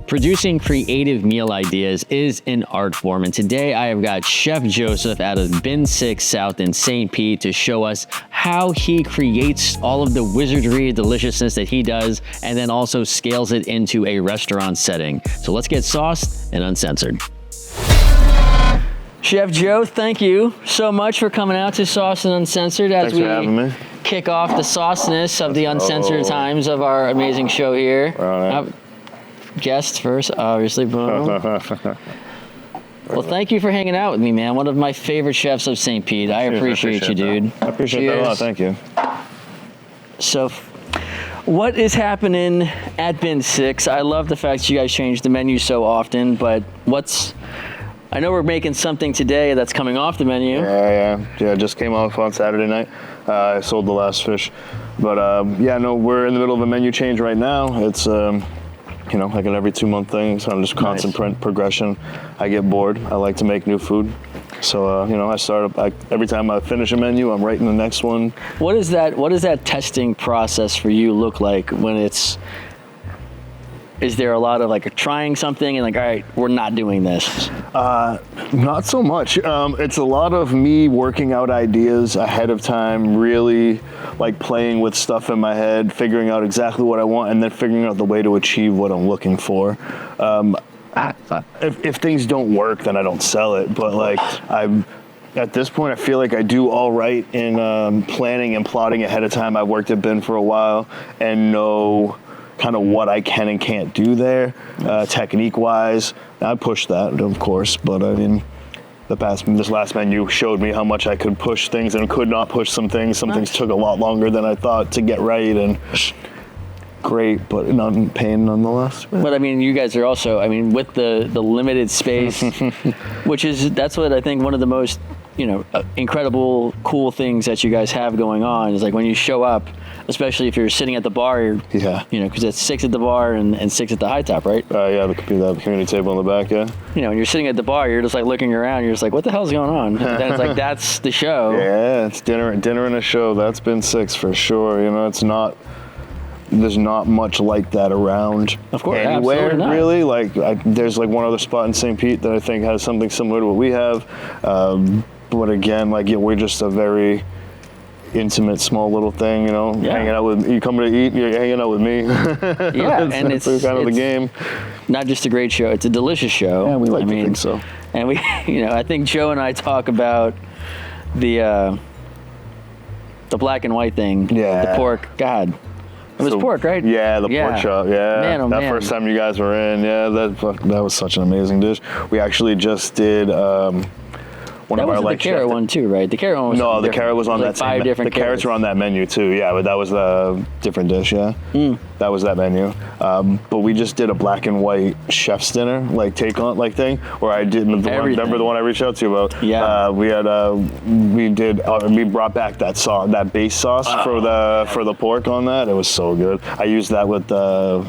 Producing creative meal ideas is an art form, and today I have got Chef Joseph out of Bin 6 South in St. Pete to show us how he creates all of the wizardry, deliciousness that he does, and then also scales it into a restaurant setting. So let's get sauced and uncensored. Chef Joe, thank you so much for coming out to Sauce and Uncensored as Thanks for having me. Kick off the sauceness of the uncensored times of our amazing show here. Right. Guests first, obviously. Boom. Well, thank you for hanging out with me, man. One of my favorite chefs of St. Pete. I appreciate you, dude. I appreciate that a lot. Thank you. So, what is happening at Bin 6? I love the fact that you guys change the menu so often, but I know we're making something today that's coming off the menu. Yeah, just came off on Saturday night. I sold the last fish. But we're in the middle of a menu change right now. It's like an every 2-month thing, so I'm just constant progression. I get bored. I like to make new food. So, every time I finish a menu, I'm writing the next one. What does that testing process for you look like when is there a lot of trying something and all right, we're not doing this? Not so much. It's a lot of me working out ideas ahead of time, really playing with stuff in my head, figuring out exactly what I want, and then figuring out the way to achieve what I'm looking for. If things don't work, then I don't sell it. But at this point, I feel like I do all right in planning and plotting ahead of time. I've worked at Bin for a while and know kind of what I can and can't do there, technique-wise. I pushed that, of course, but I mean, this last menu showed me how much I could push things and could not push some things. Some things took a lot longer than I thought to get right, and great, but not in pain nonetheless. But I mean, you guys are also, with the limited space, that's what I think one of the most, incredible, cool things that you guys have going on is when you show up, especially if you're sitting at the bar, because it's 6 at the bar and 6 at the high top, right? The community table in the back, yeah. When you're sitting at the bar, you're just looking around, you're just what the hell's going on? And then it's that's the show. Yeah, it's dinner and a show. That's Bin 6 for sure. There's not much like that around anywhere, really. There's one other spot in St. Pete that I think has something similar to what we have. But again, we're just a very intimate, small little thing, hanging out with you, coming to eat, you're hanging out with me. And it's kind of the game. Not just a great show, it's a delicious show. Yeah, we to think so. And we, I think Joe and I talk about the black and white thing. Yeah. The pork, God. It was pork, right? Yeah, the pork chop, yeah. Man, oh, that first time you guys were in, that was such an amazing dish. We actually just did one of our the carrot one too, right? The carrot one was the carrot was on that 5 different carrots were on that menu too, yeah, but that was a different dish, yeah. That was that menu. But we just did a black and white chef's dinner, take on thing, where I did remember the one I reached out to you about. Yeah. We brought back that base sauce for the pork on that. It was so good. I used that with the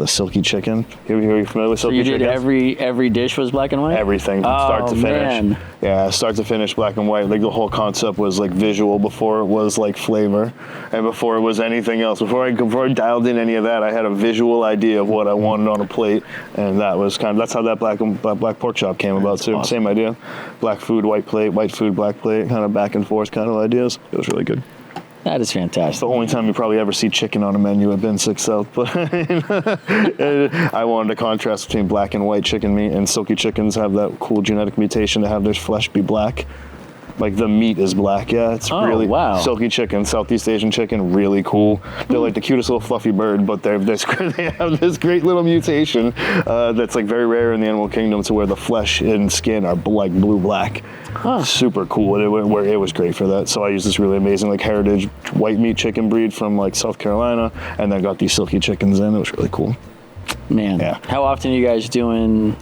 Silky chicken. Are you familiar with Silky chicken? So you did every dish was black and white? Everything from start to finish. Man. Yeah, start to finish, black and white. The whole concept was visual before it was flavor, and before it was anything else. Before I dialed in any of that, I had a visual idea of what I wanted on a plate, and that's how that black pork chop came about too. Awesome. Same idea, black food, white plate, white food, black plate, kind of back and forth kind of ideas. It was really good. That is fantastic. It's the only time you probably ever see chicken on a menu at Bin 6 South, but I wanted a contrast between black and white chicken meat, and Silky chickens have that cool genetic mutation to have their flesh be black. The meat is black, yeah. It's really Silky chicken, Southeast Asian chicken, really cool. They're the cutest little fluffy bird, but they have this great little mutation that's very rare in the animal kingdom, to where the flesh and skin are blue-black. Huh. Super cool. It was great for that. So I used this really amazing heritage white meat chicken breed from South Carolina, and then got these Silky chickens in. It was really cool. Man, yeah. How often are you guys doing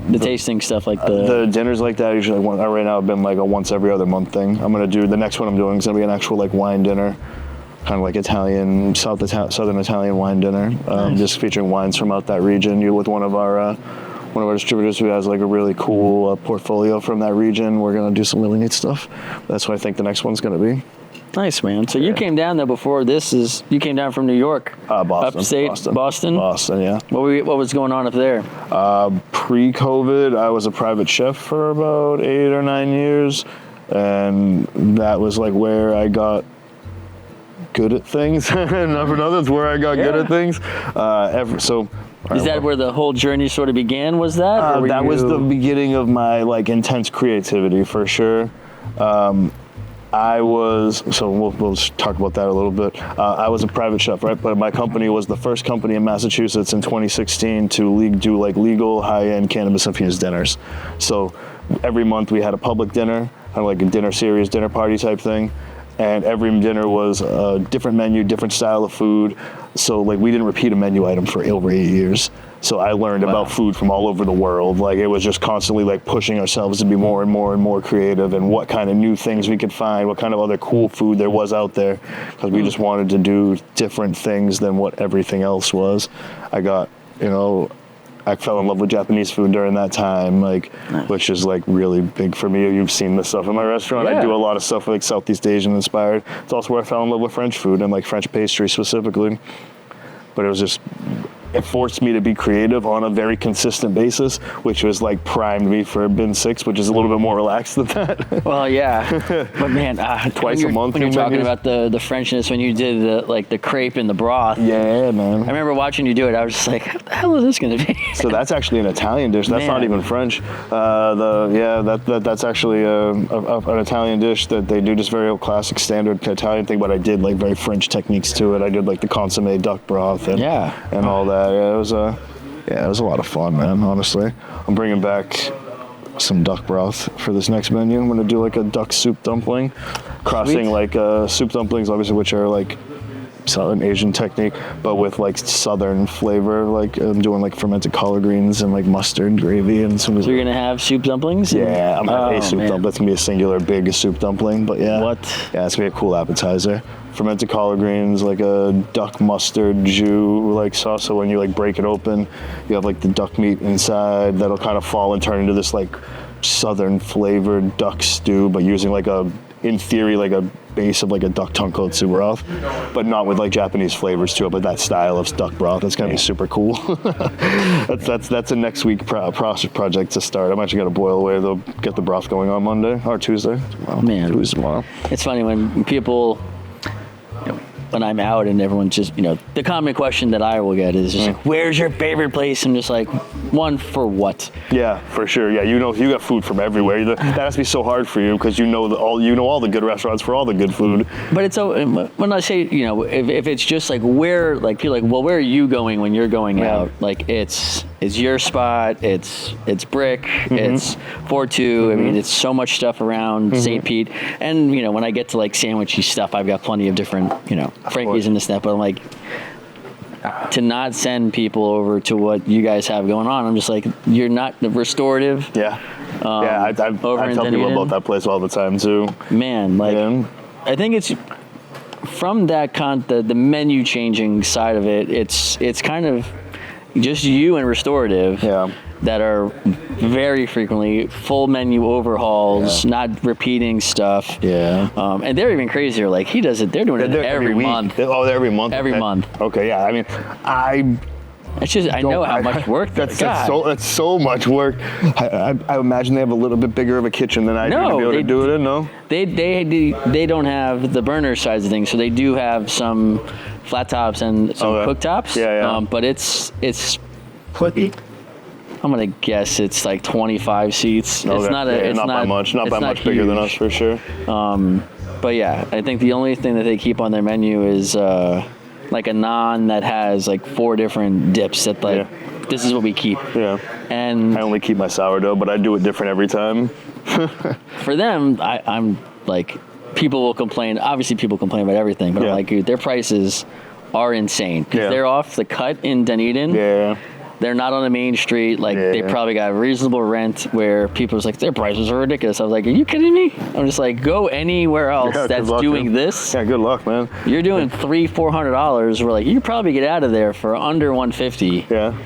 the tasting stuff the dinners like that? Usually right now I've been a once every other month thing. I'm gonna do the next one I'm doing is gonna be an actual wine dinner, kind of Italian, southern Italian wine dinner. Nice. Just featuring wines from out that region. With one of our distributors who has a really cool portfolio from that region. We're gonna do some really neat stuff. That's what I think the next one's gonna be. Nice, man. So you came down though before you came down from New York, Boston, upstate, Boston. Yeah. What was going on up there? Pre-COVID, I was a private chef for about 8 or 9 years, and that was like where I got good at things. That's where I got good at things. Is that where the whole journey sort of began? Was that? That was the beginning of my like intense creativity for sure. We'll just talk about that a little bit. I was a private chef, right? But my company was the first company in Massachusetts in 2016 to do like legal high-end cannabis infused dinners. So every month we had a public dinner, kind of like a dinner series, dinner party type thing. And every dinner was a different menu, different style of food. So like we didn't repeat a menu item for over 8 years. So I learned about food from all over the world. Like it was just constantly like pushing ourselves to be more and more and more creative, and what kind of new things we could find, what kind of other cool food there was out there, because we just wanted to do different things than what everything else was. I fell in love with Japanese food during that time, which is like really big for me. You've seen this stuff in my restaurant. Yeah. I do a lot of stuff like Southeast Asian inspired. It's also where I fell in love with French food and like French pastry specifically. But it forced me to be creative on a very consistent basis, which was like primed me for Bin 6, which is a little bit more relaxed than that. Well, yeah. But man, twice a month. When you're talking about the Frenchness, when you did the crepe in the broth. Yeah, man. I remember watching you do it. I was just like, how the hell is this going to be? So that's actually an Italian dish. That's not even French. That's actually an Italian dish that they do, just very classic standard Italian thing, but I did like very French techniques to it. I did like the consommé duck broth and all that. Yeah, it was a lot of fun, man, honestly. I'm bringing back some duck broth for this next menu. I'm going to do like a duck soup dumpling, crossing like soup dumplings, obviously, which are like Southern Asian technique, but with like Southern flavor. Like I'm doing like fermented collard greens and like mustard gravy and some. So you're going to have soup dumplings? Yeah, I'm going to have a soup dumpling. That's going to be a singular big soup dumpling, but yeah. What? Yeah, it's going to be a cool appetizer. Fermented collard greens, like a duck mustard jus like sauce. So when you like break it open, you have like the duck meat inside that'll kind of fall and turn into this like Southern flavored duck stew, but using like in theory, like a base of like a duck tonkotsu broth, but not with like Japanese flavors to it, but that style of duck broth. That's gonna be super cool. that's a next week project to start. I'm actually gonna boil away. They'll get the broth going on Monday or Tuesday. Oh man, Tuesday tomorrow. It's funny when people, when I'm out and everyone just, the common question that I will get is just like, where's your favorite place? I'm just like, one for what? Yeah, for sure. Yeah, you got food from everywhere. That has to be so hard for you because you know all the good restaurants for all the good food. But it's so, when I say, if it's just like where, like people are like, well, where are you going when you're going out? Like it's your spot, it's Brick, it's 4-2. I mean, it's so much stuff around St. Pete. And, when I get to like sandwichy stuff, I've got plenty of different, Frankie's and this and that, but I'm like, to not send people over to what you guys have going on, I'm just like, you're not restorative. Yeah. I tell people about that place all the time too. Man, I think it's from that the menu changing side of it, it's kind of just you and restorative that are very frequently full menu overhauls, not repeating stuff. Yeah. And they're even crazier. Like he does it. They're doing it every month. Every month. Every month. Okay. Yeah. I mean, I know how much work that's so much work. I imagine they have a little bit bigger of a kitchen than I do to be able to do it in. No. They don't have the burner size of things, so they do have some flat tops and some cooktops. Yeah. But it's I'm gonna guess it's like 25 seats. Okay. It's not by much. Not by much bigger than us for sure. But yeah, I think the only thing that they keep on their menu is like a naan that has like 4 different dips. That this is what we keep. Yeah. And I only keep my sourdough, but I do it different every time. For them, I'm like, people will complain. Obviously, people complain about everything, but I'm like, dude, their prices are insane because they're off the cut in Dunedin. Yeah. They're not on the main street. Like they probably got reasonable rent where people are like, their prices are ridiculous. I was like, are you kidding me? I'm just like, go anywhere else that's doing this. Yeah, good luck, man. You're doing $300-$400. We're like, you could probably get out of there for under $150. Yeah.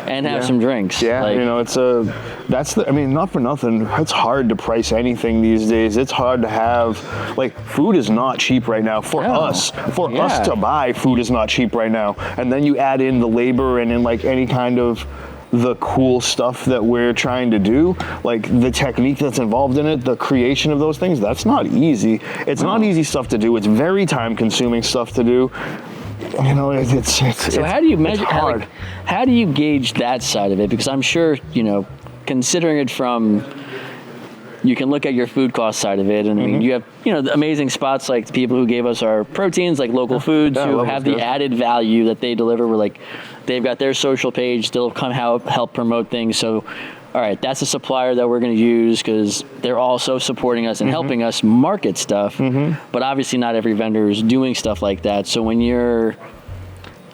and have some drinks. Yeah, like, you know, I mean, not for nothing, it's hard to price anything these days. It's hard to have, like, food is not cheap right now for us. For us to buy, food is not cheap right now. And then you add in the labor and in, like, any kind of the cool stuff that we're trying to do, like the technique that's involved in it, the creation of those things, that's not easy. It's not easy stuff to do. It's very time-consuming stuff to do. You know, so how do you measure? How do you gauge that side of it? Because I'm sure, you know, considering it from, you can look at your food cost side of it, and I mean, you have, you know, the amazing spots like the people who gave us our proteins, like Local Foods, who have the added value that they deliver. We're like, they've got their social page, they'll come help promote things. So, all right, that's a supplier that we're going to use because they're also supporting us and helping us market stuff. But obviously, not every vendor is doing stuff like that. So when you're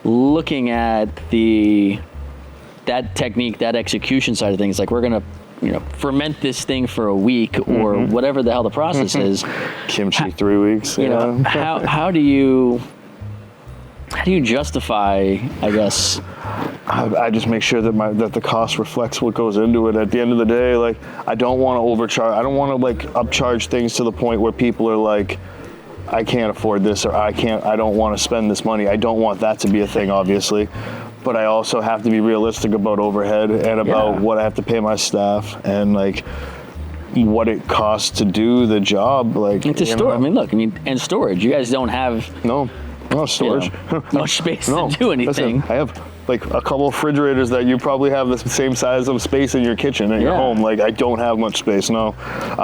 looking at that technique, that execution side of things, like we're going to, you know, ferment this thing for a week or whatever the hell the process is. Kimchi 3 weeks. You know, how do you justify, I guess? I just make sure that the cost reflects what goes into it. At the end of the day, like, I don't want to overcharge. I don't want to, like, upcharge things to the point where people are like, I can't afford this, or I don't want to spend this money. I don't want that to be a thing, obviously. But I also have to be realistic about overhead and about what I have to pay my staff and, like, what it costs to do the job. Like, and to store. I mean, look, and storage. You guys don't have no storage, much space to do anything. Listen, I have like a couple of refrigerators that you probably have the same size of space in your kitchen at your home. Like, I don't have much space. No,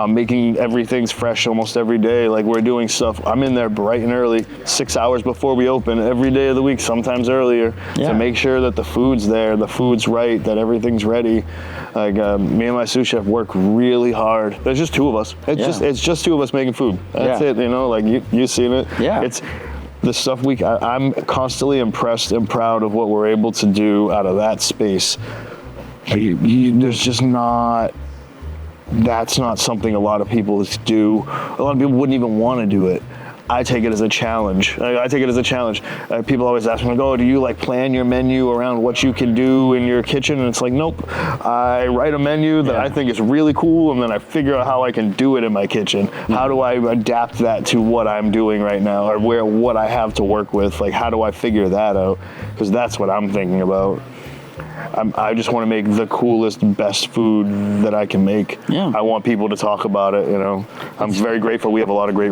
making everything's fresh almost every day. Like, we're doing stuff. I'm in there bright and early, 6 hours before we open every day of the week, sometimes earlier, to make sure that the food's there, the food's right, that everything's ready. Like, me and my sous chef work really hard. There's just two of us. It's just two of us making food. That's it. You know, like you've seen it. Yeah. It's the stuff I'm constantly impressed and proud of what we're able to do out of that space. There's just not, that's not something a lot of people do. A lot of people wouldn't even want to do it. I take it as a challenge. People always ask me, like, oh, do you, like, plan your menu around what you can do in your kitchen? And it's like, nope. I write a menu that I think is really cool, and then I figure out how I can do it in my kitchen. How do I adapt that to what I'm doing right now, or what I have to work with? Like, how do I figure that out? Because that's what I'm thinking about. I just want to make the coolest, best food that I can make. Yeah. I want people to talk about it. You know, I'm very grateful. We have a lot of great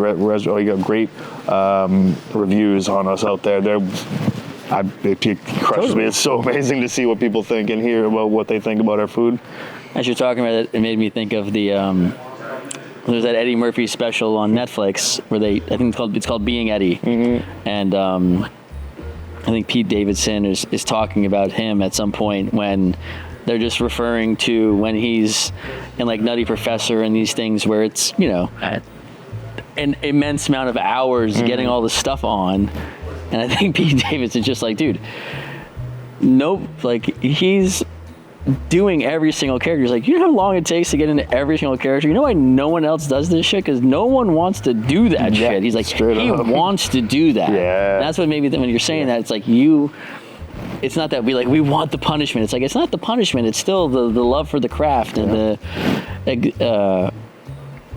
reviews on us out there. It crushes me. It's so amazing to see what people think and hear about what they think about our food. As you're talking about it, it made me think of the there's that Eddie Murphy special on Netflix where I think it's called Being Eddie, and I think Pete Davidson is talking about him at some point when they're just referring to when he's in, like, Nutty Professor and these things where it's, you know, an immense amount of hours getting all this stuff on. And I think Pete Davidson's just like, dude, nope, like, he's doing every single character. He's like, you know how long it takes to get into every single character? You know why no one else does this shit? Because no one wants to do that shit. He's like, he wants to do that. Yeah. That's what maybe when you're saying that, it's like it's not that we want the punishment. It's like, it's not the punishment. It's still the love for the craft and the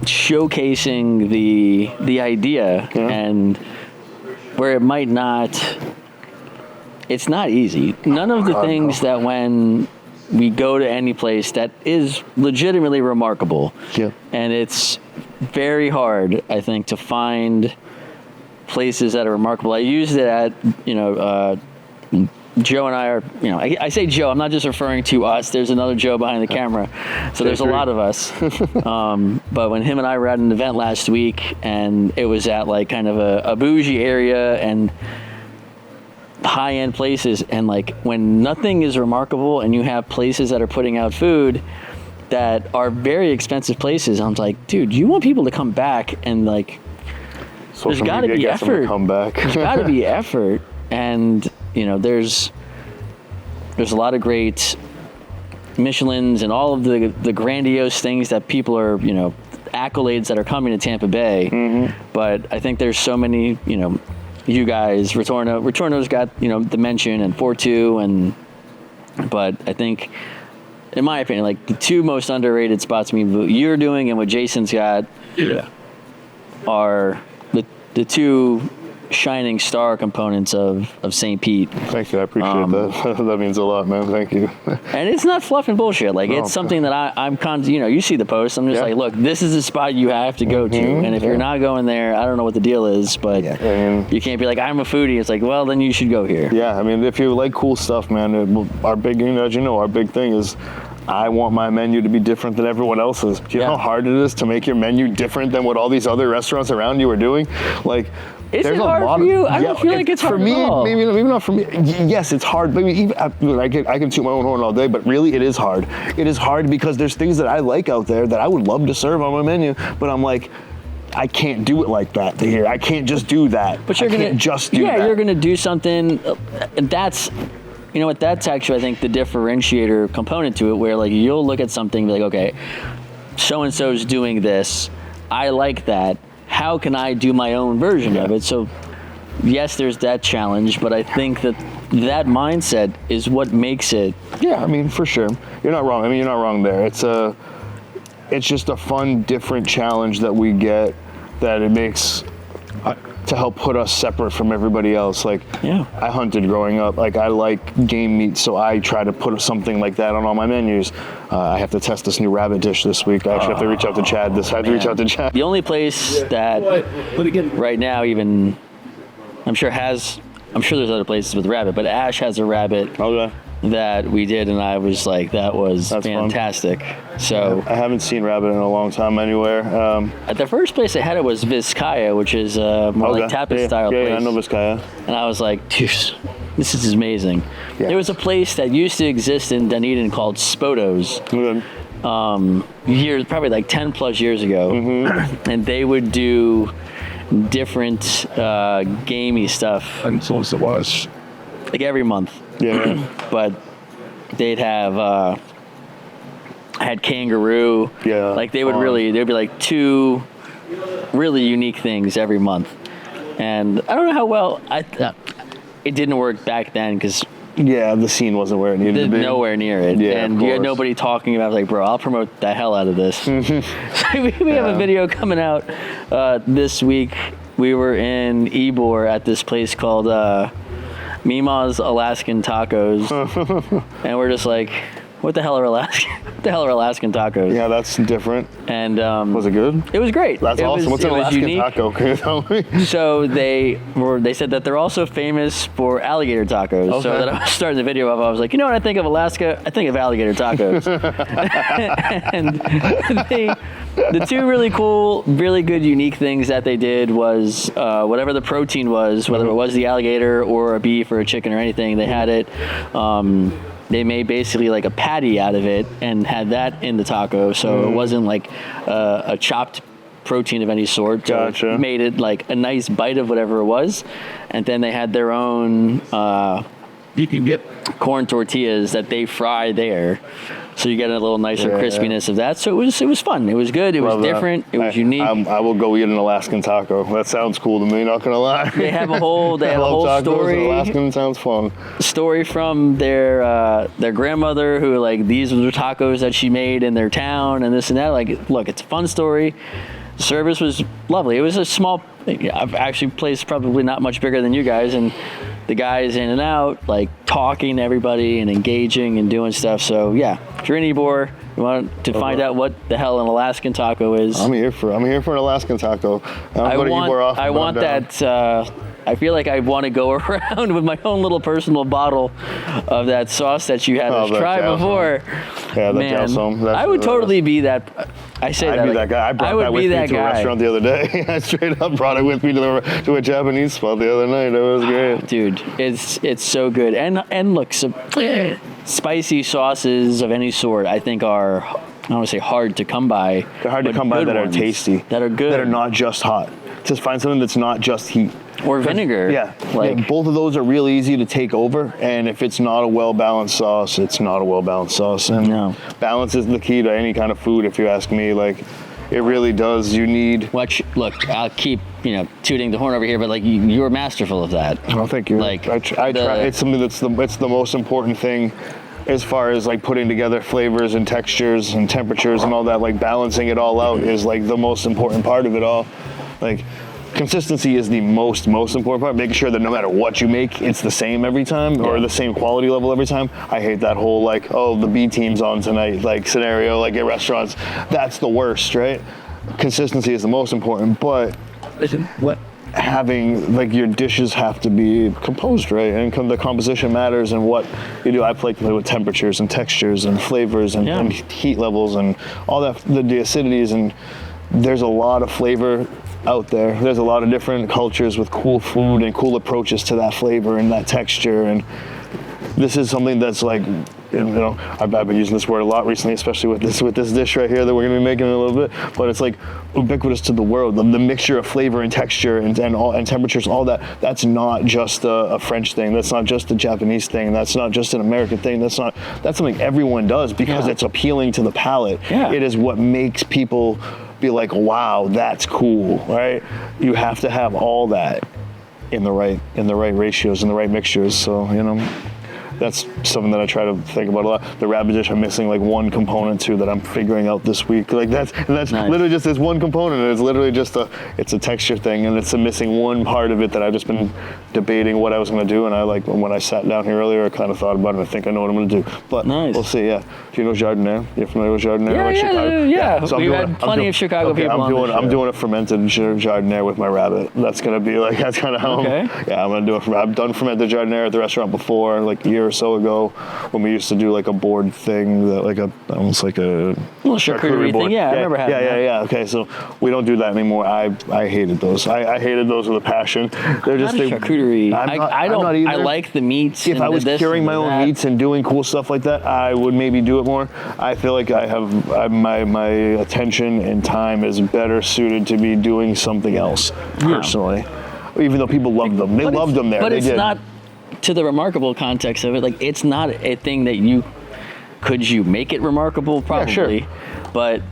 showcasing the idea and where it might not, it's not easy. None of the things that when we go to any place that is legitimately remarkable. Yeah. And it's very hard, I think, to find places that are remarkable. I used it at, Joe and I are, I say Joe, I'm not just referring to us. There's another Joe behind the camera. So there's a lot of us. But when him and I were at an event last week, and it was at, like, kind of a bougie area and high-end places, and, like, when nothing is remarkable and you have places that are putting out food that are very expensive places, I'm like, dude, you want people to come back, and, like, there's got to be effort. There's got to be effort, and there's a lot of great Michelins and all of the grandiose things that people are, accolades that are coming to Tampa Bay. But I think there's so many, you guys, Retorno's got, the mention, and 4-2, and But I think, in my opinion, like the two most underrated spots, I mean, what you're doing and what Jason's got are the two shining star components of St. Pete. Thank you, I appreciate that. That means a lot, man. Thank you. And it's not fluff and bullshit. Like, it's something that I'm you see the post. I'm just like, look, this is the spot you have to go to. And if you're not going there, I don't know what the deal is, but you can't be like, I'm a foodie. It's like, well, then you should go here. Yeah, I mean, if you like cool stuff, man, our big, as you know, our big thing is I want my menu to be different than everyone else's. Do you know how hard it is to make your menu different than what all these other restaurants around you are doing? Like, is it hard for you? I don't feel like it's hard for me. At all. Maybe not for me. Yes, it's hard. Maybe even I can toot my own horn all day, but really, it is hard. It is hard because there's things that I like out there that I would love to serve on my menu, but I'm like, I can't do it like that here. I can't just do that. But you're gonna just do that. Yeah, you're gonna do something, and that's. You know what? That's actually, I think, the differentiator component to it, where like you'll look at something and be like, okay, so and so's doing this. I like that. How can I do my own version of it? So, yes, there's that challenge, but I think that mindset is what makes it. Yeah, I mean, for sure, you're not wrong. I mean, you're not wrong there. It's just a fun, different challenge that we get that it makes. To help put us separate from everybody else. Like, I hunted growing up. Like, I like game meat, so I try to put something like that on all my menus. I have to test this new rabbit dish this week. I actually have to reach out to Chad. The only place that right now even, I'm sure there's other places with rabbit, but Ash has a rabbit. Okay. That we did, and I was like, that's fantastic. Fun. So I haven't seen rabbit in a long time anywhere. At the first place I had it was Vizcaya, which is more like tapas style place. Yeah, I know Vizcaya. And I was like, dude, this is amazing. Yeah. There was a place that used to exist in Dunedin called Spoto's. Probably like 10 plus years ago, and they would do different gamey stuff. And so it was. Like every month. Yeah. But they'd have I had kangaroo. Yeah. Like there'd be like two really unique things every month. And I don't know how well it didn't work back then because the scene wasn't where it needed to be. Nowhere near it. Yeah, and you had nobody talking about it. Like, bro, I'll promote the hell out of this. So we have a video coming out this week. We were in Ybor at this place called Mima's Alaskan Tacos, and we're just like, what the hell are Alaskan tacos? Yeah, that's different. And was it good? It was great. That's awesome. What's an Alaskan taco? Can you tell me? So they said that they're also famous for alligator tacos. Okay. So that I was starting the video off, I was like, you know what I think of Alaska? I think of alligator tacos. And the two really cool, really good, unique things that they did was whatever the protein was, whether it was the alligator or a beef or a chicken or anything, they had it. They made basically like a patty out of it and had that in the taco, so it wasn't like a chopped protein of any sort. So Gotcha. it made it like a nice bite of whatever it was, and then they had their own You can get corn tortillas that they fry there. So you get a little nicer crispiness of that. So it was fun. It was good. It was different. It was unique. I will go eat an Alaskan taco. That sounds cool to me. Not gonna lie. They have a whole tacos, story. Alaskan sounds fun. Story from their grandmother who like these were the tacos that she made in their town and this and that. Like, look, it's a fun story. The service was lovely. It was a small. I've actually placed probably not much bigger than you guys, and the guys in and out, like talking to everybody and engaging and doing stuff. So yeah, if you're in Ybor, you want to find out what the hell an Alaskan taco is. I'm here for an Alaskan taco. I want that. I feel like I want to go around with my own little personal bottle of that sauce that you had us try before. Yeah, man, I would totally be that. I'd be that guy. I brought that with me to a restaurant the other day. I straight up brought it with me to a Japanese spot the other night. It was great. Dude, it's so good. And look, spicy sauces of any sort, I think are, I don't want to say hard to come by. They're hard to come by that are tasty. That are good. That are not just hot. Just find something that's not just heat. Or vinegar. Yeah. Both of those are real easy to take over. And if it's not a well-balanced sauce, it's not a well-balanced sauce. And balance is the key to any kind of food, if you ask me. Like, it really does. You need... Look, I'll keep, tooting the horn over here, but like you're masterful of that. Oh, thank you. Like I try. It's something it's the most important thing as far as like putting together flavors and textures and temperatures and all that, like balancing it all out is like the most important part of it all. Like consistency is the most important part, making sure that no matter what you make, it's the same every time or the same quality level every time. I hate that whole like, oh, the B team's on tonight, like scenario, like at restaurants. That's the worst, right? Consistency is the most important, but Listen, what? having like your dishes have to be composed right, and the composition matters and what you do. I play with temperatures and textures and flavors and heat levels and all that, the acidities, and there's a lot of flavor out there. There's a lot of different cultures with cool food and cool approaches to that flavor and that texture, and this is something that's like, you know, I've been using this word a lot recently, especially with this dish right here that we're gonna be making in a little bit, but it's like ubiquitous to the world. The mixture of flavor and texture and temperatures, all that, that's not just a French thing, that's not just a Japanese thing, that's not just an American thing, that's something everyone does because it's appealing to the palate. It is what makes people be like, wow, that's cool, right? You have to have all that in the right ratios, in the right mixtures. So, you know, that's something that I try to think about a lot. The rabbit dish, I'm missing like one component to that I'm figuring out this week. Like that's nice. Literally just this one component, and it's literally just it's a texture thing, and it's missing one part of it that I've just been debating what I was gonna do. And I like, when I sat down here earlier, I kind of thought about it. I think I know what I'm gonna do, but we'll see. Yeah. Do you know Jardinere? You're familiar with Jardinere? Yeah. So we've had plenty of Chicago people on the show. I'm doing a fermented Jardinere with my rabbit. That's gonna be like, that's kind of how I'm gonna do it. I've done fermented Jardinere at the restaurant before, like a year or so ago, when we used to do like a board thing, that like almost like a little charcuterie board. thing. Yeah, I remember having that. Yeah. Okay, so we don't do that anymore. I hated those. I hated those with a passion. They're just charcuterie. I don't. I like the meats. If I was curing my own meats and doing cool stuff like that, I would maybe do it more. I feel like my attention and time is better suited to be doing something else personally. Even though people love them, they loved them there. But it's not, to the remarkable context of it, like it's not a thing that you make it remarkable, probably, but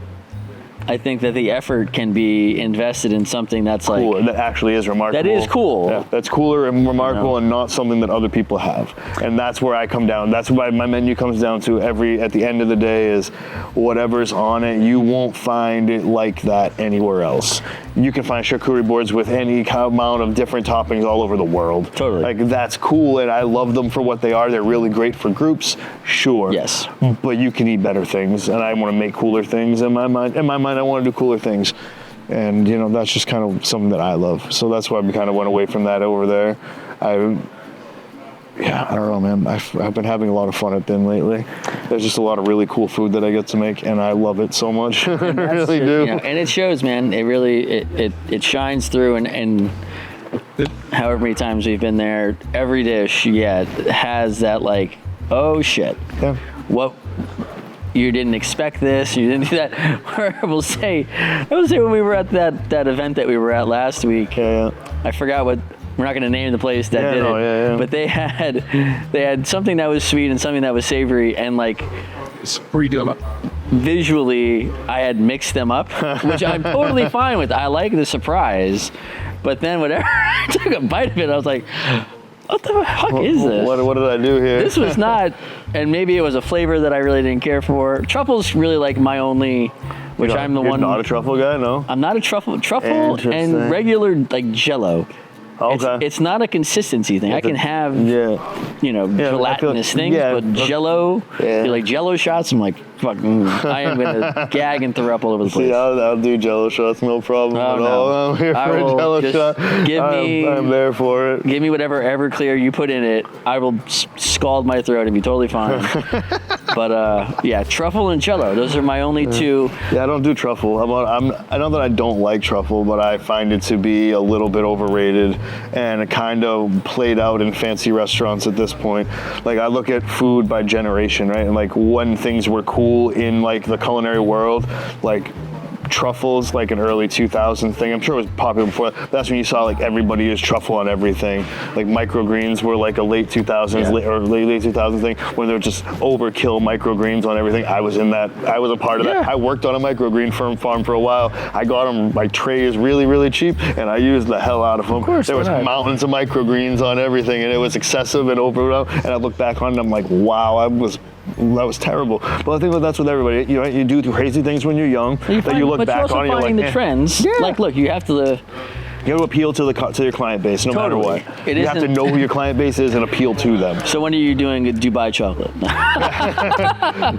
I think that the effort can be invested in something that's cool, like, that actually is remarkable. That is cool. Yeah, that's cooler and remarkable, and not something that other people have. And that's where I come down. That's why my menu comes down to at the end of the day is whatever's on it. You won't find it like that anywhere else. You can find charcuterie boards with any amount of different toppings all over the world. Totally. Like that's cool, and I love them for what they are. They're really great for groups, sure. Yes. But you can eat better things, and I want to make cooler things in my mind. I want to do cooler things, and you know, that's just kind of something that I love. So that's why we kind of went away from that over there. I don't know, man. I've been having a lot of fun at Bin lately. There's just a lot of really cool food that I get to make, and I love it so much. I really do. You know, and it shows, man. It really it shines through, and however many times we've been there, every dish has that like, oh shit, what. You didn't expect this. You didn't do that. I will say when we were at that event that we were at last week. I forgot what. We're not going to name the place that did it. But they had something that was sweet and something that was savory, and like visually, I had mixed them up, which I'm totally fine with. I like the surprise, but then whenever I took a bite of it, I was like, what the fuck is this? What did I do here? This was not, and maybe it was a flavor that I really didn't care for. Truffle's really like my only, which I'm the one. You're not a truffle guy, no? I'm not a truffle and regular like Jell-O. Okay. It's not a consistency thing. I can have, gelatinous things, but Jell-O, like Jell-O shots, I'm like, fucking, I am going to gag and throw up all over the place. See, I'll do Jell-O shots, no problem at all. I'm here for a Jell-O shot. I'm there for it. Give me whatever Everclear you put in it. I will scald my throat and be totally fine. But truffle and Jell-O, those are my only two. Yeah, I don't do truffle. I know that I don't like truffle, but I find it to be a little bit overrated and kind of played out in fancy restaurants at this point. Like, I look at food by generation, right? And like when things were cool in like the culinary world, like truffles, like an early 2000s thing. I'm sure it was popular before. That's when you saw like everybody use truffle on everything. Like microgreens were like a late 2000s or late 2000s thing when they were just overkill microgreens on everything. I was in that. I was a part of that. I worked on a microgreen farm for a while. I got them like trays really, really cheap, and I used the hell out of them. There was mountains of microgreens on everything, and it was excessive and over. And I look back on it, and I'm like, wow, I was that was terrible. But I think that's with everybody. You know, you do crazy things when you're young that you look back on and you're like, the trends. Yeah. Like, look, you have to. You got to appeal to your client base, no matter what. You have to know who your client base is and appeal to them. So when are you doing a Dubai chocolate?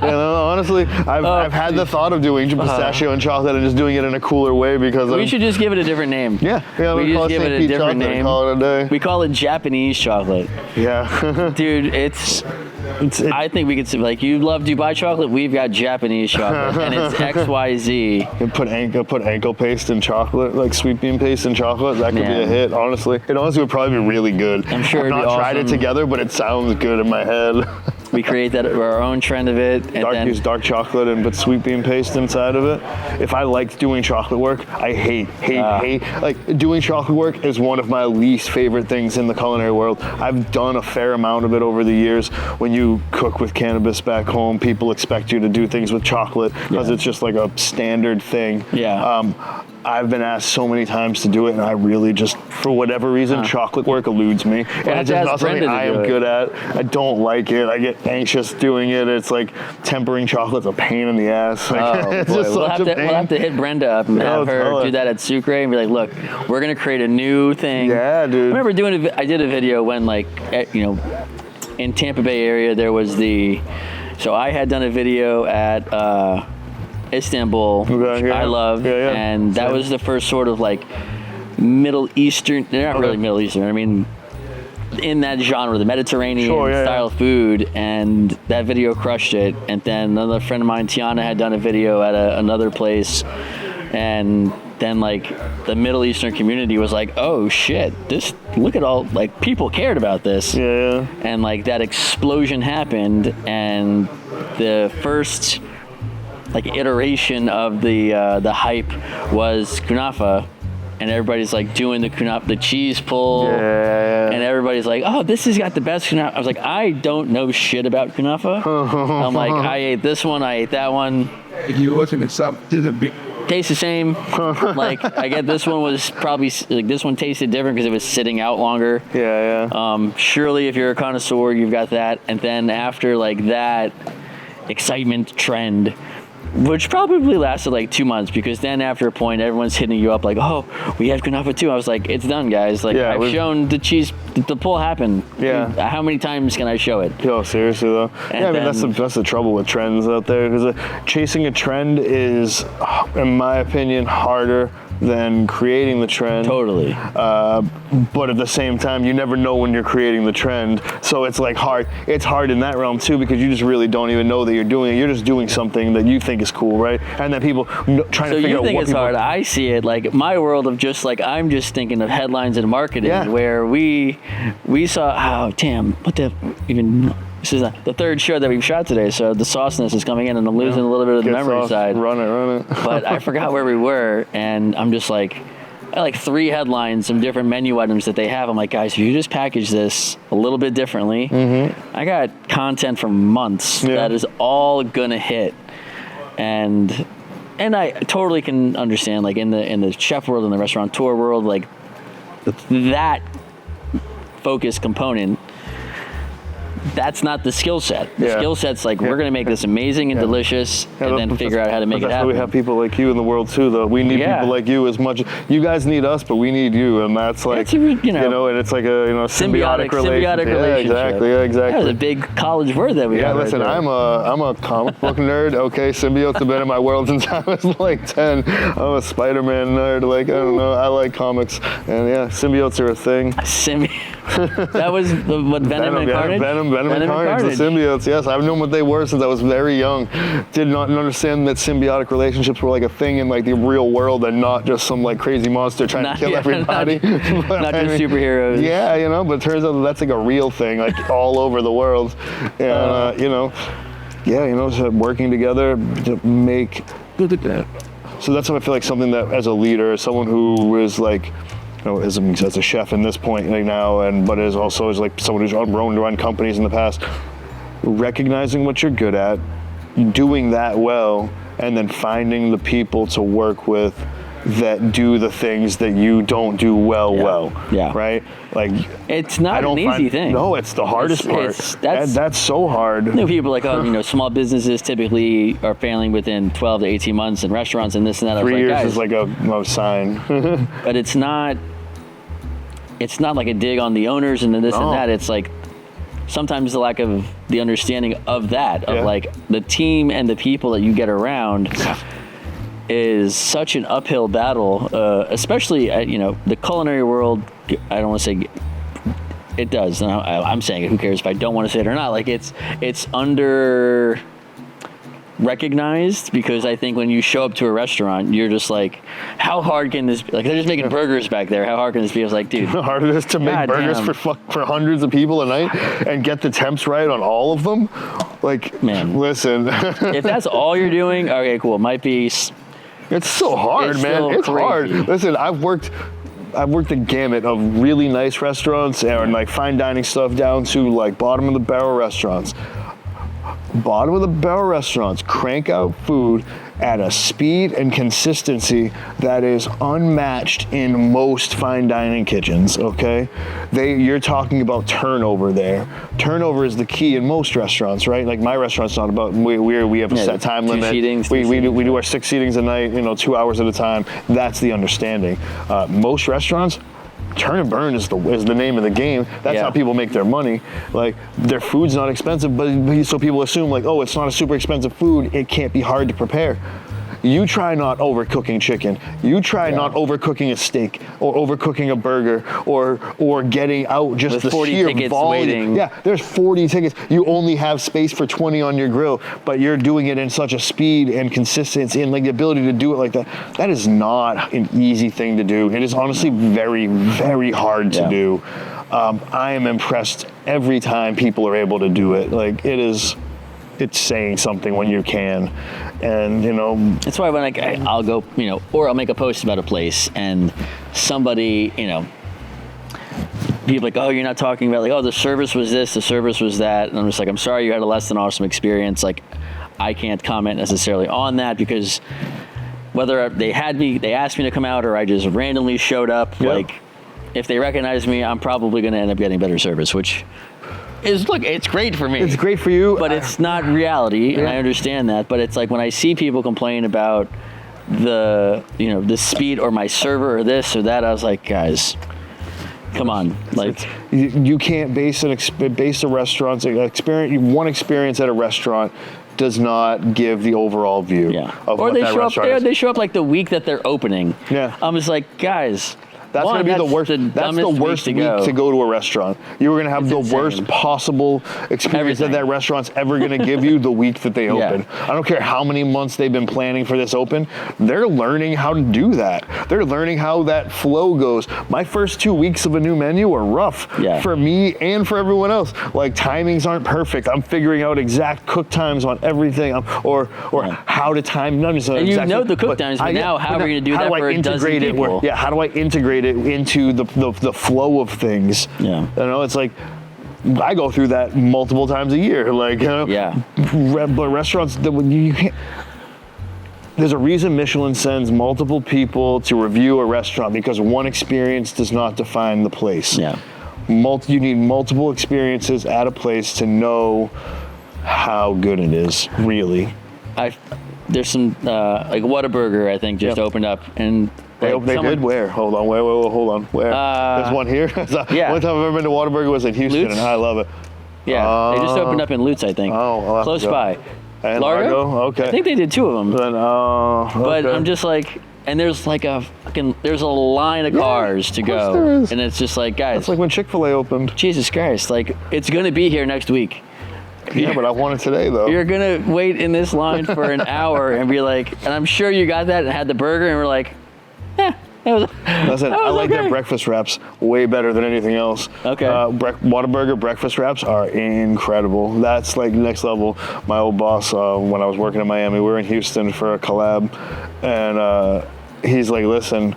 Honestly, I've had the thought of doing pistachio and chocolate and just doing it in a cooler way because we should just give it a different name. Yeah, we just give it a different name. Call it a day. We call it Japanese chocolate. Yeah, dude, I think we could say, like, you love Dubai chocolate, we've got Japanese chocolate, and it's XYZ. You put ankle paste in chocolate, like sweet bean paste in chocolate. That could be a hit, honestly. It honestly would probably be really good. I'm sure I've not tried it together, but it sounds good in my head. We create our own trend of it. And use dark chocolate and put sweet bean paste inside of it. If I liked doing chocolate work, I hate. Like, doing chocolate work is one of my least favorite things in the culinary world. I've done a fair amount of it over the years. When you cook with cannabis back home, people expect you to do things with chocolate because it's just like a standard thing. Yeah. I've been asked so many times to do it, and I really just, for whatever reason, chocolate work eludes me. And it's just not something I am good at. I don't like it. I get anxious doing it. It's like tempering chocolate's a pain in the ass. We'll have to hit Brenda up and have her do that at Sucre and be like, look, we're going to create a new thing. Yeah, dude. I remember I did a video when, like, in Tampa Bay area, there was so I had done a video at Istanbul, which I love, and that was the first sort of like Middle Eastern, they're not really Middle Eastern, I mean in that genre, the Mediterranean style of food, and that video crushed it. And then another friend of mine, Tuna, had done a video at another place, and then like the Middle Eastern community was like, oh shit, look at all, like, people cared about this. And like that explosion happened, and the first like iteration of the hype was kunafa, and everybody's like doing the kunafa, the cheese pull, and everybody's like, oh, this has got the best kunafa. I was like, I don't know shit about kunafa. I'm like, I ate this one, I ate that one. If you listen to something, it's a big tastes the same. Like, I get this one was probably, like, this one tasted different because it was sitting out longer. Surely if you're a connoisseur, you've got that. And then after like that excitement trend, which probably lasted like 2 months, because then after a point everyone's hitting you up like, oh, we have kunafa too. I was like, it's done, guys. Like, I've shown the cheese, the pull happened. How many times can I show it? Yo, seriously though. And I mean, that's the trouble with trends out there, because chasing a trend is, in my opinion, harder than creating the trend. Totally. But at the same time, you never know when you're creating the trend. So it's like hard. It's hard in that realm too, because you just really don't even know that you're doing it. You're just doing something that you think is cool, right? And then people trying to figure out what people... So you think it's hard. I see it like my world of just like, I'm just thinking of headlines and marketing, where we saw, oh damn, what the even... This is the third show that we've shot today, so the sauceness is coming in, and I'm losing a little bit of the memory side. Run it. But I forgot where we were, and I'm just like, I had like 3 headlines, some different menu items that they have. I'm like, guys, if you just package this a little bit differently, I got content for months that is all gonna hit. And I totally can understand, like, in the chef world, in the restaurateur world, like, that focus component, that's not the skill set. The skill set's like, we're going to make this amazing and delicious, and then figure out how to make it happen. That's why we have people like you in the world too, though. We need people like you as much. You guys need us, but we need you, and that's like, and it's like a symbiotic relationship. Exactly. That was a big college word that we had. Listen, I'm a comic book nerd. Okay, symbiotes have been in my world since I was like 10. I'm a Spider-Man nerd. Like, I don't know. I like comics, and symbiotes are a thing. That was what Venom and Carnage. Venom and Carnage, the symbiotes. Yes, I've known what they were since I was very young. Did not understand that symbiotic relationships were like a thing in like the real world, and not just some like crazy monster trying to kill everybody. Not just superheroes. Yeah, but it turns out that's like a real thing, like all over the world. And so working together to make. So that's what I feel like, something that as a leader, someone who is like, as a chef in this point right now, but is also like someone who's run companies in the past, recognizing what you're good at, doing that well, and then finding the people to work with that do the things that you don't do well. Yeah. Right? Like, it's not an easy thing. No, it's the hardest part. That's so hard. You know, people are like, oh, you know, small businesses typically are failing within 12 to 18 months, and restaurants and this and that. 3 years is like a sign. But it's not like a dig on the owners and this and that. It's like sometimes the lack of the understanding of that, of like the team and the people that you get around is such an uphill battle, especially you know, the culinary world. I don't want to say it does. I'm saying it. Who cares if I don't want to say it or not? Like it's under recognized, because I think when you show up to a restaurant, you're just like, how hard can this be? Like, they're just making burgers back there. How hard can this be? I was like, dude, how hard it is to make burgers for hundreds of people a night and get the temps right on all of them. Like, man, listen. If that's all you're doing, okay, cool. It might be. It's so hard, man. It's hard. Listen, I've worked the gamut of really nice restaurants and like fine dining stuff down to like bottom of the barrel restaurants. Bottom of the barrel restaurants crank out food at a speed and consistency that is unmatched in most fine dining kitchens, okay? You're talking about turnover there. Turnover is the key in most restaurants, right? Like my restaurant's not about, we have a set time limit. We do our 6 seatings a night, you know, 2 hours at a time. That's the understanding. Most restaurants, turn and burn is the name of the game. That's how people make their money. Like, their food's not expensive, but so people assume like, oh, it's not a super expensive food, it can't be hard to prepare. You try not overcooking chicken. You try not overcooking a steak or overcooking a burger or getting out just with the 40 sheer tickets volume. waiting. Yeah, there's 40 tickets. You only have space for 20 on your grill, but you're doing it in such a speed and consistency and like the ability to do it like that. That is not an easy thing to do. It is honestly very, very hard to do. I am impressed every time people are able to do it. Like, it's saying something when you can. And, you know, that's why when I'll go, you know, or I'll make a post about a place and somebody, you know, people like, oh, you're not talking about like, oh, the service was this, the service was that. And I'm just like, I'm sorry you had a less than awesome experience. Like, I can't comment necessarily on that, because whether they asked me to come out or I just randomly showed up, like, if they recognize me, I'm probably going to end up getting better service, which look, it's great for me. It's great for you. But it's not reality, and I understand that. But it's like when I see people complain about the speed or my server or this or that, I was like, guys, come on. Like, you can't base a restaurant's experience. One experience at a restaurant does not give the overall view of what that restaurant is. They show up like the week that they're opening. Yeah. I'm just like, guys, that's going to be the worst. That's the worst week to go to a restaurant. You were going to have the worst possible experience that restaurant's ever going to give you the week that they open. I don't care how many months they've been planning for this open. They're learning how to do that. They're learning how that flow goes. My first 2 weeks of a new menu are rough for me and for everyone else. Like, timings aren't perfect. I'm figuring out exact cook times on everything, or how to time. Not and you know the cook times, but now how are we going to do that for a dozen people? How do I integrate it into the flow of things? You know, it's like I go through that multiple times a year. Like, you know, but restaurants, you can't. There's a reason Michelin sends multiple people to review a restaurant, because one experience does not define the place. You need multiple experiences at a place to know how good it is, really. There's some like Whataburger, I think, just opened up, and they did where? Hold on, hold on. Where? There's one here. One time I've ever been to Whataburger was in Houston, Lutz? And I love it. Yeah, they just opened up in Lutz, I think. Oh, close by. And Largo? Okay. I think they did 2 of them. Then, but I'm just like, and there's like there's a line of cars to go, and it's just like, guys. It's like when Chick-fil-A opened. Jesus Christ! Like, it's gonna be here next week. Yeah, but I want it today, though. You're gonna wait in this line for an hour and be like, and I'm sure you got that and had the burger and we're like, Listen, I like their breakfast wraps way better than anything else. Okay. Whataburger breakfast wraps are incredible. That's like next level. My old boss, when I was working in Miami, we were in Houston for a collab, and he's like, listen,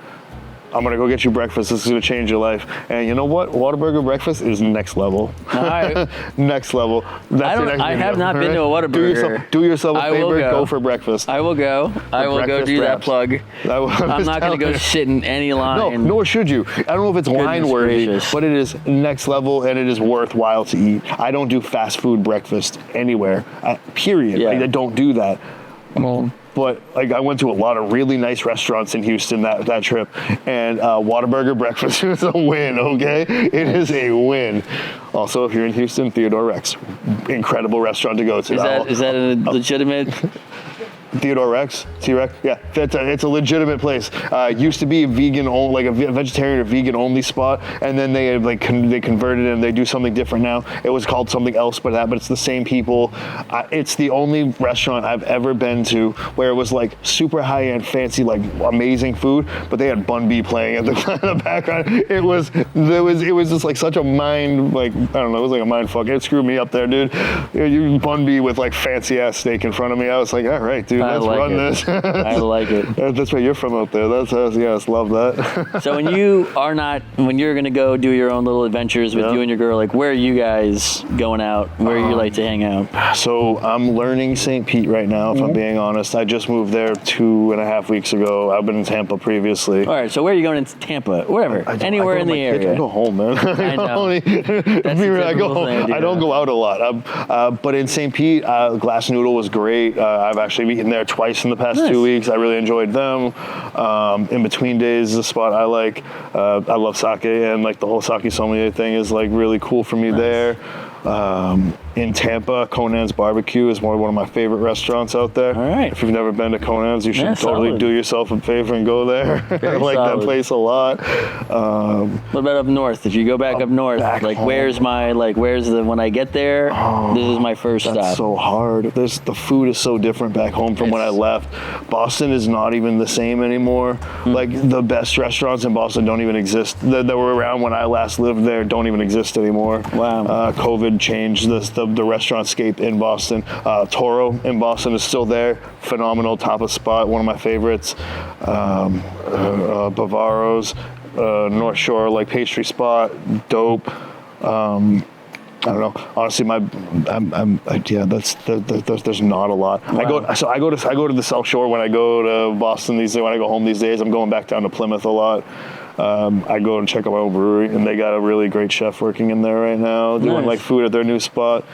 I'm gonna go get you breakfast. This is gonna change your life. And you know what? Whataburger breakfast is next level. All right. Next level. That's your next I video, have not been to a Whataburger. Do yourself a I will favor. go. Go for breakfast. I will go. I will go do that wraps. plug. I'm I'm not going to go sit in any line. No, nor should you. I don't know if it's wine worthy, gracious. but it is next level and it is worthwhile to eat. I don't do fast food breakfast anywhere. Period. Yeah. I don't do that. But like I went to a lot of really nice restaurants in Houston that trip, and Whataburger breakfast is a win. Okay, it is a win. Also, if you're in Houston, Theodore Rex, incredible restaurant to go to. Is that a legitimate? Theodore Rex, T-Rex, yeah, it's a legitimate place. Used to be a vegan, like a vegetarian or vegan only spot, and then they they converted it and they do something different now. It was called something else, but it's the same people. It's the only restaurant I've ever been to where it was like super high end, fancy, like amazing food, but they had Bun B playing in the background. It was just like such a mind, like I don't know, it was like a mind fuck. It screwed me up there, dude. You Bun B with like fancy ass steak in front of me. I was like, all right, dude. Let's run this. I like it. That's where you're from out there. That's yes, love that. So when you're gonna go do your own little adventures with you and your girl, like where are you guys going out? Where you like to hang out? So I'm learning St. Pete right now, if I'm being honest. I just moved there 2.5 weeks ago. I've been in Tampa previously. All right, so where are you going in Tampa? Wherever, anywhere in the area. I go home, man. I know. I don't go out a lot. But in St. Pete, Glass Noodle was great. I've actually eaten there twice in the past 2 weeks. I really enjoyed them. In Between Days is a spot I like. I love sake, and like the whole sake sommelier thing is like really cool for me there. In Tampa, Conan's Barbecue is one of my favorite restaurants out there. All right. If you've never been to Conan's, you should totally solid. do yourself a favor and go there. I like that place a lot. What about up north? If you go back up north, like home. where's when I get there, this is my first stop. That's so hard. The food is so different back home from when I left. Boston is not even the same anymore. Like the best restaurants in Boston don't even exist. That were around when I last lived there don't even exist anymore. Wow. COVID changed the restaurant scape in Boston. Toro in Boston is still there. Phenomenal, top of spot, one of my favorites. Bavaro's, North Shore, like pastry spot, dope. I don't know. Honestly, there's not a lot. Wow. I go to the South Shore when I go to Boston these days. When I go home these days, I'm going back down to Plymouth a lot. I go and check out my own brewery, and they got a really great chef working in there right now, doing like food at their new spot.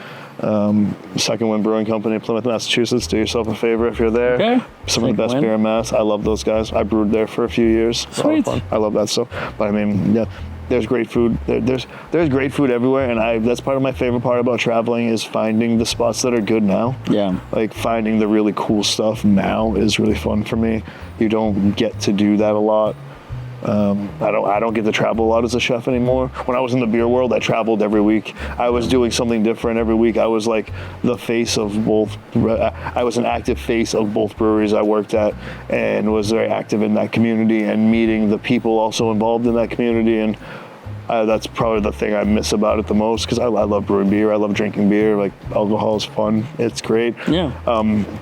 Second Wind Brewing Company, Plymouth, Massachusetts. Do yourself a favor if you're there. Okay. Some of the best beer in Mass. I love those guys. I brewed there for a few years. Sweet. I love that stuff. But I mean, yeah. There's great food. There's great food everywhere, and that's part of my favorite part about traveling is finding the spots that are good now. Yeah. Like finding the really cool stuff now is really fun for me. You don't get to do that a lot. I don't get to travel a lot as a chef anymore. When I was in the beer world, I traveled every week. I was doing something different every week. I was like the face of both. I was an active face of both breweries I worked at, and was very active in that community and meeting the people also involved in that community. And that's probably the thing I miss about it the most, because I love brewing beer. I love drinking beer. Like, alcohol is fun. It's great. Yeah.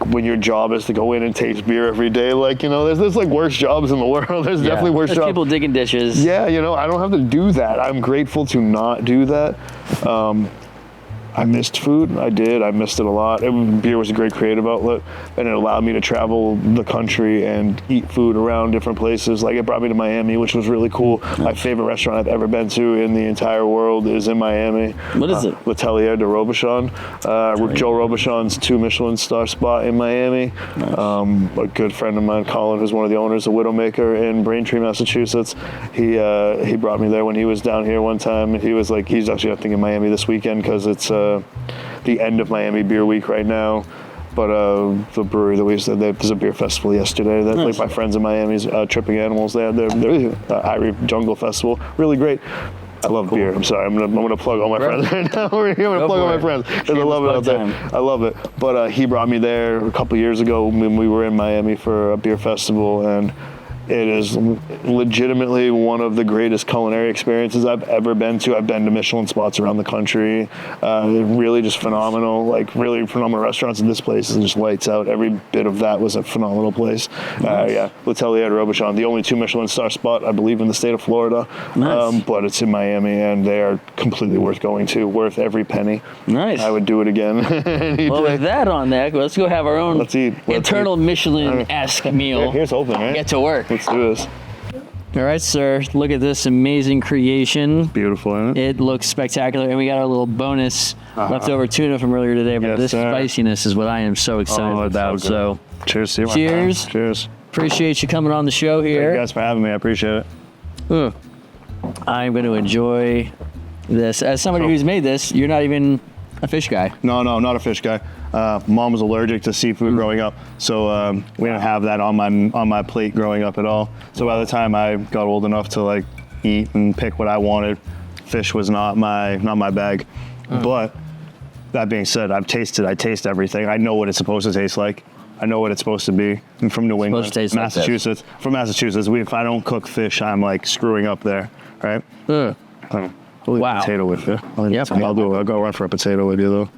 When your job is to go in and taste beer every day, like, you know, there's like worse jobs in the world. There's definitely worse jobs. People digging dishes. Yeah, you know, I don't have to do that. I'm grateful to not do that. I missed food. I did. I missed it a lot. Beer was a great creative outlet, and it allowed me to travel the country and eat food around different places. Like, it brought me to Miami, which was really cool. Nice. My favorite restaurant I've ever been to in the entire world is in Miami. What is it? L'Atelier de Robuchon. Joe Robuchon's 2 Michelin star spot in Miami. Nice. A good friend of mine, Colin, who's one of the owners of Widowmaker in Braintree, Massachusetts. He brought me there when he was down here one time. And he was like, he's actually, I think, in Miami this weekend, because it's the end of Miami Beer Week right now. But the brewery that we used to, there's a beer festival yesterday that like my friends in Miami's Tripping Animals, they had their Irie Jungle Festival. Really great. I love beer. I'm sorry. I'm gonna plug all my friends right now. I'm gonna plug all my friends because I love it out there. I love it. But he brought me there a couple years ago when we were in Miami for a beer festival, and It is legitimately one of the greatest culinary experiences I've ever been to. I've been to Michelin spots around the country. Really just phenomenal, like really phenomenal restaurants. And this place is just lights out. Every bit of that was a phenomenal place. Yeah, L'Atelier de Robuchon, the only 2 Michelin star spot, I believe, in the state of Florida. Nice. But it's in Miami, and they are completely worth going to, worth every penny. Nice. I would do it again. Well, with that on deck, let's go have our own internal Michelin-esque meal. Here's hoping, right? Get to work. Let's do this. All right, sir. Look at this amazing creation. Beautiful, isn't it? It looks spectacular, and we got our little bonus leftover tuna from earlier today. But this spiciness is what I am so excited about. So, cheers to you. Cheers. Cheers. Appreciate you coming on the show here. Thank you guys for having me. I appreciate it. I'm going to enjoy this. As somebody who's made this, you're not even a fish guy. No, not a fish guy. Mom was allergic to seafood growing up, so we didn't have that on my plate growing up at all. So by the time I got old enough to like eat and pick what I wanted, fish was not my bag. But that being said, I taste everything. I know what it's supposed to taste like. I know what it's supposed to be. I'm from New England, Massachusetts. From Massachusetts, if I don't cook fish, I'm like screwing up there, right? Wow. Potato with you. I'll go run for a potato with you though.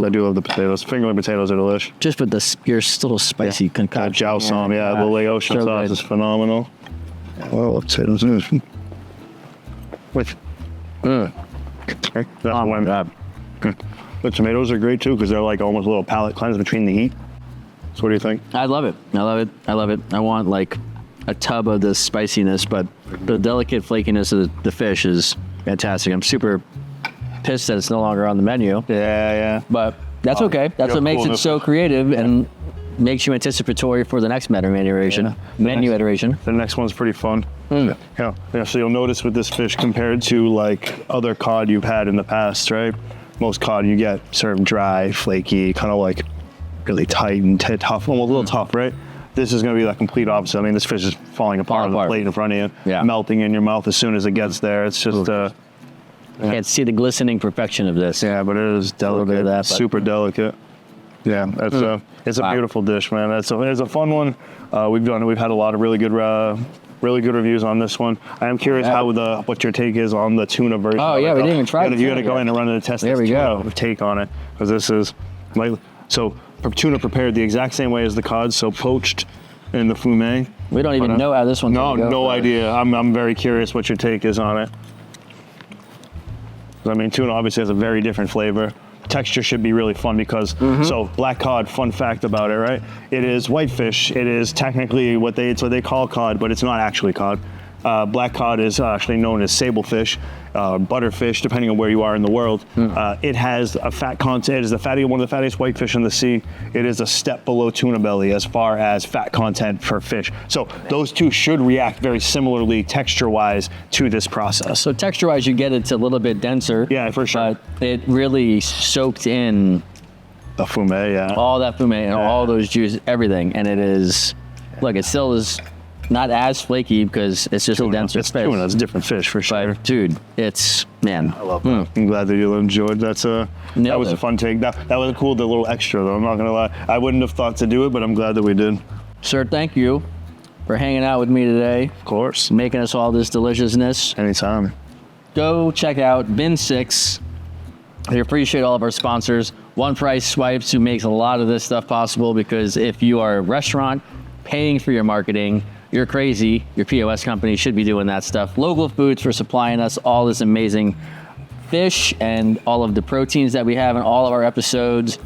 I do love the potatoes. Fingerling potatoes are delish. Just with your little spicy concoction. Jiao Som, the Laotian sauce is phenomenal. Oh, I love potatoes. With the tomatoes are great too because they're like almost a little palate cleanse between the heat. So what do you think? I love it. I want like a tub of this spiciness, but the delicate flakiness of the fish is fantastic. I'm super pissed that it's no longer on the menu. Yeah. But that's okay. That's what makes it so creative and makes you anticipatory for the next menu iteration. The next one's pretty fun. Yeah. So you'll notice with this fish compared to like other cod you've had in the past, right? Most cod you get served dry, flaky, kind of like really tight and tough, almost a little tough, right? This is going to be the complete opposite. I mean, this fish is falling apart on the plate in front of you, melting in your mouth as soon as it gets there. It's just can't see the glistening perfection of this. Yeah, but it is delicate, super delicate. Yeah, it's a beautiful dish, man. It's a fun one. We've had a lot of really good reviews on this one. I am curious what your take is on the tuna version. Oh yeah, we didn't even try it. You got to go in and run it a test. There we go. Take on it because this is like tuna prepared the exact same way as the cod, so poached in the fume. We don't even know how this one's going to go. No idea. I'm very curious what your take is on it. I mean, tuna obviously has a very different flavor. Texture should be really fun because, so black cod, fun fact about it, right? It is whitefish. It is technically what they call cod, but it's not actually cod. Black cod is actually known as sablefish, butterfish, depending on where you are in the world. It has a fat content. It is one of the fattiest whitefish in the sea. It is a step below tuna belly as far as fat content for fish. So those two should react very similarly texture-wise to this process. So texture-wise, you get it's a little bit denser. Yeah, for sure. But it really soaked in the fume, all that fume and all those juices, everything. And it is, look, it still is not as flaky because it's just a denser fish. Tuna, it's a different fish for sure. But dude, it's, man. I love that. I'm glad that you enjoyed. That was a fun take. That was cool, the little extra though, I'm not gonna lie. I wouldn't have thought to do it, but I'm glad that we did. Sir, thank you for hanging out with me today. Of course. Making us all this deliciousness. Anytime. Go check out Bin 6. I appreciate all of our sponsors. One Price Swipes, who makes a lot of this stuff possible, because if you are a restaurant paying for your marketing, you're crazy. Your POS company should be doing that stuff. Local Foods for supplying us all this amazing fish and all of the proteins that we have in all of our episodes.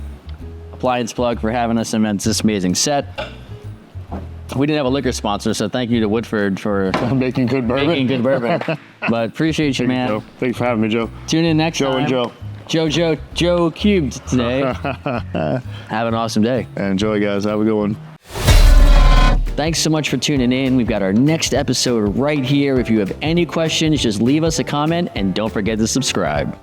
Appliance Plug for having us in this amazing set. We didn't have a liquor sponsor, so thank you to Woodford for making good bourbon. But appreciate you, man. Thanks for having me, Joe. Tune in next time. Joe cubed today. Have an awesome day. Enjoy, guys. Have a good one. Thanks so much for tuning in. We've got our next episode right here. If you have any questions, just leave us a comment and don't forget to subscribe.